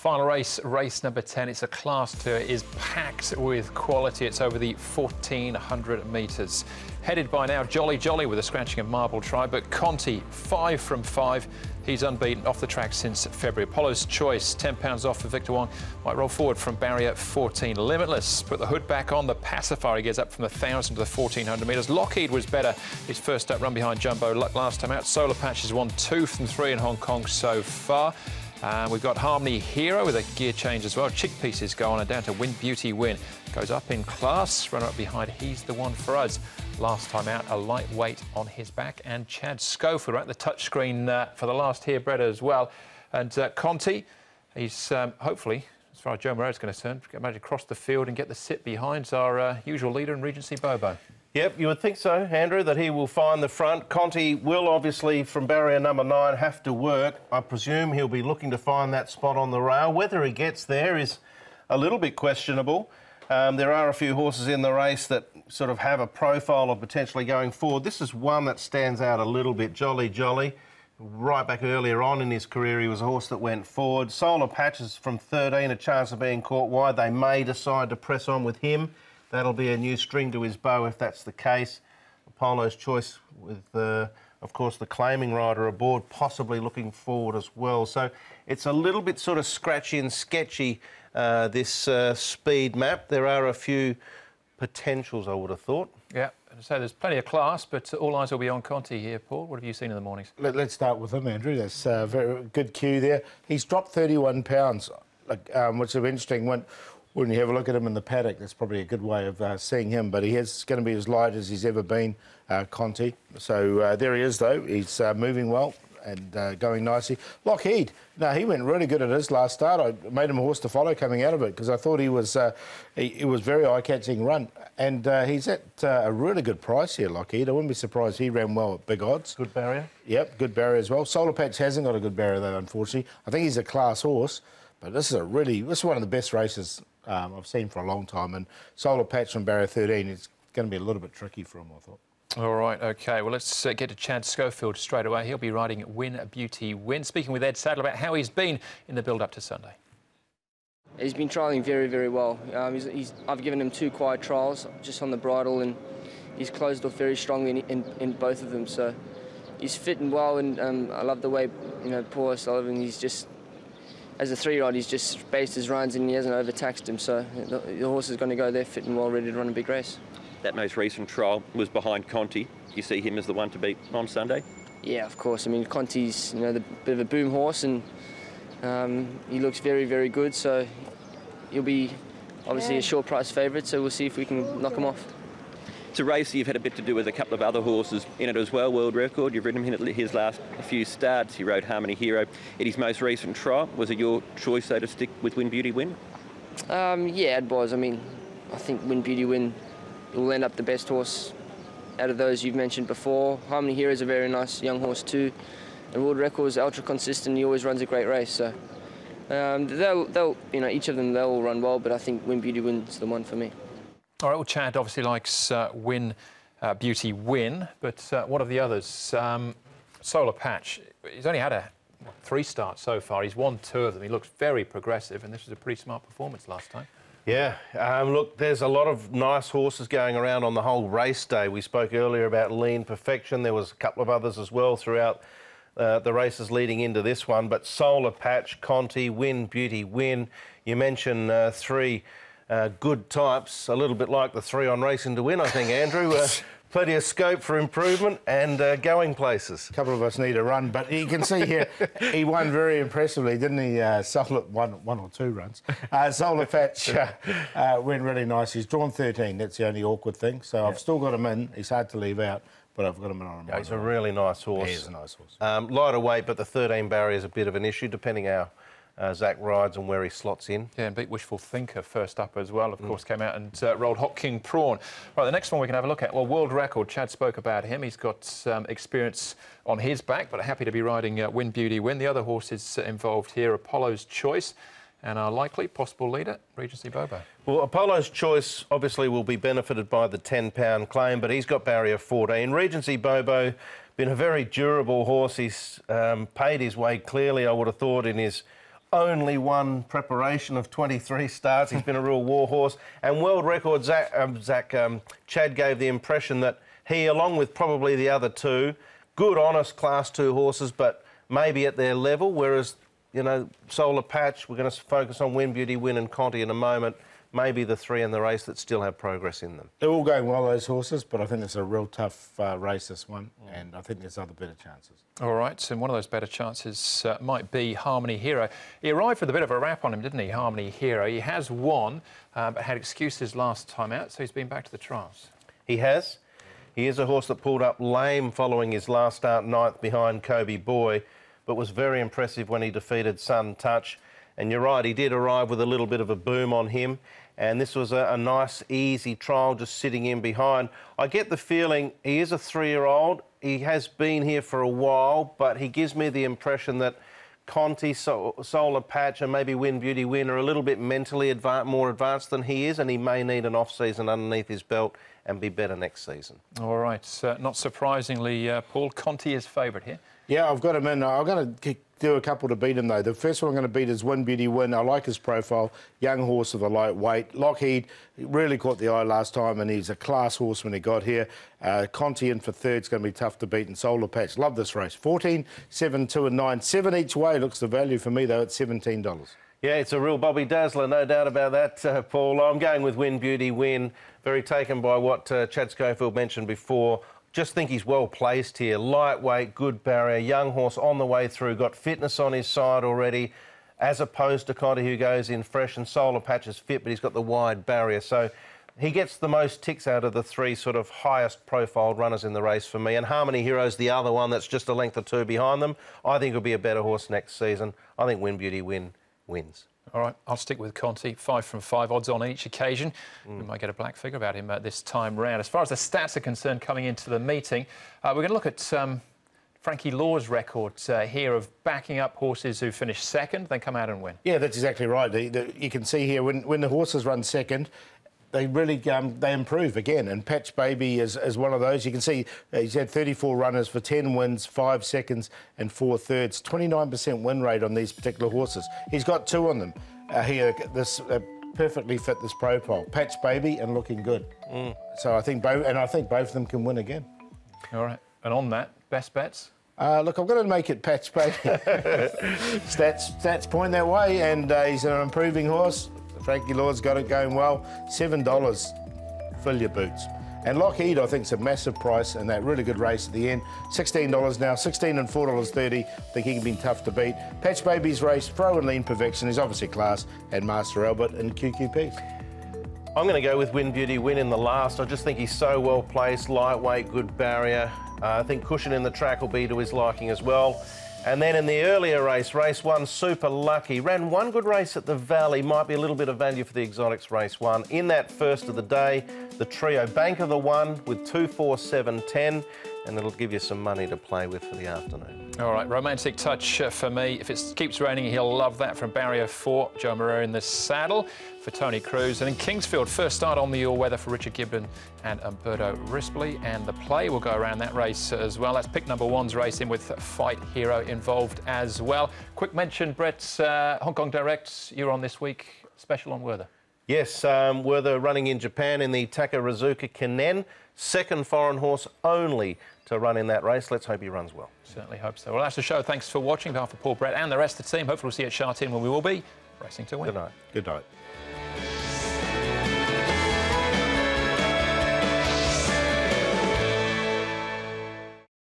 Final race, race number 10. It's a Class 2. It is packed with quality. It's over the 1,400 metres. Headed by now Jolly Jolly with a scratching of Marble Try, but Conti, 5 from 5. He's unbeaten off the track since February. Apollo's Choice, £10 off for Victor Wong. Might roll forward from barrier 14. Limitless, put the hood back on. The Pacifier, he gets up from the 1,000 to the 1,400 metres. Lockheed was better. His first up run behind Jumbo Luck last time out. Solar Patch has won 2 from 3 in Hong Kong so far. We've got Harmony Hero with a gear change as well. Chickpeas is going and down to Win Beauty Win. Goes up in class. Runner up behind, he's the one for us. Last time out, a lightweight on his back. And Chad Schofield at the touchscreen for the last here, Brett, as well. And Conti, he's hopefully, as far as Joe Moreira's concerned, managed to cross the field and get the sit behind our usual leader in Regency Bobo. Yep, you would think so, Andrew, that he will find the front. Conti will obviously, from barrier number 9, have to work. I presume he'll be looking to find that spot on the rail. Whether he gets there is a little bit questionable. There are a few horses in the race that sort of have a profile of potentially going forward. This is one that stands out a little bit. Jolly Jolly. Right back earlier on in his career, he was a horse that went forward. Solar Patches from 13, a chance of being caught wide. They may decide to press on with him. That'll be a new string to his bow if that's the case. Apollo's Choice with, of course, the claiming rider aboard, possibly looking forward as well. So it's a little bit sort of scratchy and sketchy, this speed map. There are a few potentials, I would have thought. Yeah, so there's plenty of class, but all eyes will be on Conti here, Paul. What have you seen in the mornings? Let's start with him, Andrew. That's a very good cue there. He's dropped 31 pounds, which is interesting. When you have a look at him in the paddock, that's probably a good way of seeing him. But he is going to be as light as he's ever been, Conti. So there he is, though. He's moving well and going nicely. Lockheed, no, he went really good at his last start. I made him a horse to follow coming out of it because I thought he was very eye-catching run. And he's at a really good price here, Lockheed. I wouldn't be surprised he ran well at big odds. Good barrier. Yep, good barrier as well. Solar Patch hasn't got a good barrier, though, unfortunately. I think he's a class horse. But this is one of the best races I've seen for a long time. And Solar Patch from barrier 13 is going to be a little bit tricky for him, I thought. All right, OK. Well, let's get to Chad Schofield straight away. He'll be riding Win Beauty Win. Speaking with Ed Sadler about how he's been in the build-up to Sunday. He's been trialling very, very well. I've given him 2 quiet trials just on the bridle, and he's closed off very strongly in both of them. So he's fitting well, and I love the way, Paul O'Sullivan, he's just... As a 3-year-old, he's just spaced his runs and he hasn't overtaxed him, so the horse is going to go there fit and well, ready to run a big race. That most recent trial was behind Conti. Do you see him as the one to beat on Sunday? Yeah, of course. I mean, Conti's the bit of a boom horse, and he looks very, very good, so he'll be obviously a short price favourite, so we'll see if we can knock him off. It's a race you've had a bit to do with a couple of other horses in it as well, world record. You've ridden him in his last few starts. He rode Harmony Hero in his most recent trial. Was it your choice, though, to stick with Win Beauty Win? Yeah, it was. I mean, I think Win Beauty Win will end up the best horse out of those you've mentioned before. Harmony Hero is a very nice young horse too. And world record is ultra consistent. He always runs a great race. So they'll each of them, they'll all run well, but I think Win Beauty Win's the one for me. All right, well, Chad obviously likes Win Beauty Win, but what of the others? Solar Patch, he's only had 3 starts so far. He's won 2 of them. He looks very progressive, and this was a pretty smart performance last time. Yeah, look, there's a lot of nice horses going around on the whole race day. We spoke earlier about Lean Perfection. There was a couple of others as well throughout the races leading into this one. But Solar Patch, Conti, Win Beauty Win. You mentioned 3... good types, a little bit like the 3 on Racing to Win, I think, Andrew. Plenty of scope for improvement and going places. A couple of us need a run, but you can see here he won very impressively, didn't he? Solar, one or 2 runs. Solar Patch went really nice. He's drawn 13. That's the only awkward thing. So I've still got him in. He's hard to leave out, but I've got him in on him. Yeah, he's a really nice horse. He is a nice horse. Lighter weight, but the 13 barrier is a bit of an issue, depending how Zach rides and where he slots in. Yeah, and beat Wishful Thinker first up as well, of course, came out and rolled Hot King Prawn. Right, the next one we can have a look at, well, world record. Chad spoke about him. He's got experience on his back, but happy to be riding Win Beauty Win. The other horses involved here, Apollo's Choice, and our likely possible leader, Regency Bobo. Well, Apollo's Choice obviously will be benefited by the £10 claim, but he's got barrier 14. Regency Bobo, been a very durable horse. He's paid his way clearly, I would have thought, in his only one preparation of 23 starts. He's been a real war horse. And world record, Chad gave the impression that he, along with probably the other two, good, honest Class 2 horses, but maybe at their level, whereas, you know, Solar Patch, we're going to focus on Win Beauty Win and Conti in a moment, maybe the three in the race that still have progress in them. They're all going well, those horses, but I think it's a real tough race, this one, and I think there's other better chances. All right, and one of those better chances might be Harmony Hero. He arrived with a bit of a rap on him, didn't he, Harmony Hero? He has won, but had excuses last time out, so he's been back to the trials. He has. He is a horse that pulled up lame following his last start, 9th behind Kobe Boy, but was very impressive when he defeated Sun Touch. And you're right, he did arrive with a little bit of a boom on him. And this was a nice, easy trial, just sitting in behind. I get the feeling he is a 3-year-old. He has been here for a while, but he gives me the impression that Conti, Solar Patch and maybe Win Beauty Win are a little bit mentally more advanced than he is, and he may need an off-season underneath his belt and be better next season. All right, not surprisingly, Paul, Conti is favourite here. Yeah, I've got him in. I'm going to do a couple to beat him, though. The first one I'm going to beat is Win Beauty Win. I like his profile. Young horse of the lightweight. Lockheed really caught the eye last time, and he's a class horse when he got here. Conti in for third's going to be tough to beat, and Solar Patch. Love this race. 14, 7, 2 and 9. 7 each way looks the value for me, though, at $17. Yeah, it's a real Bobby Dazzler, no doubt about that, Paul. I'm going with Win Beauty Win. Very taken by what Chad Schofield mentioned before. Just think he's well placed here. Lightweight, good barrier, young horse on the way through, got fitness on his side already, as opposed to Conti, who goes in fresh, and Solar Patch is fit, but he's got the wide barrier. So he gets the most ticks out of the three sort of highest profiled runners in the race for me. And Harmony Hero's the other one that's just a length or two behind them. I think he'll be a better horse next season. I think Win Beauty Win wins. All right, I'll stick with Conti. 5 from 5 odds on each occasion. We might get a black figure about him this time round. As far as the stats are concerned coming into the meeting, we're going to look at Frankie Law's record here of backing up horses who finish second, then come out and win. Yeah, that's exactly right. You can see here when the horses run second, they really they improve again, and Patch Baby is one of those. You can see he's had 34 runners for 10 wins, 5 seconds and 4 thirds. 29% win rate on these particular horses. He's got 2 on them here. This perfectly fit this profile. Patch Baby and looking good. So I think both of them can win again. All right, and on that, best bets. Look, I'm going to make it Patch Baby. stats point that way, and he's an improving horse. Frankie Law's got it going well. $7, fill your boots. And Lockheed, I think, is a massive price in that really good race at the end. $16 now, $16 and $4.30. I think he can be tough to beat. Patch Baby's race, Pro and Lean Perfection. He's obviously class. And Master Albert and QQP. I'm going to go with Win Beauty Win in the last. I just think he's so well placed, lightweight, good barrier. I think cushion in the track will be to his liking as well. And then in the earlier race, race 1, Super Lucky. Ran one good race at the Valley. Might be a little bit of value for the exotics race 1. In that first of the day, the trio Bank of the One with 2, 4, 7, 10. And it'll give you some money to play with for the afternoon. All right, romantic touch for me. If it keeps raining, he'll love that from barrier 4. Joe Moreau in the saddle for Tony Cruz. And in Kingsfield, first start on the all-weather for Richard Gibbon and Umberto Rispoli. And the play will go around that race as well. That's pick number 1's race in with Fight Hero involved as well. Quick mention, Brett, Hong Kong Direct, you're on this week. Special on Werther. Yes, Werther running in Japan in the Takarazuka Kinen. Second foreign horse only to run in that race. Let's hope he runs well. Certainly hope so. Well, that's the show. Thanks for watching. On behalf of Paul, Brett and the rest of the team, hopefully we'll see you at Sha Tin when we will be racing to win. Good night. Good night.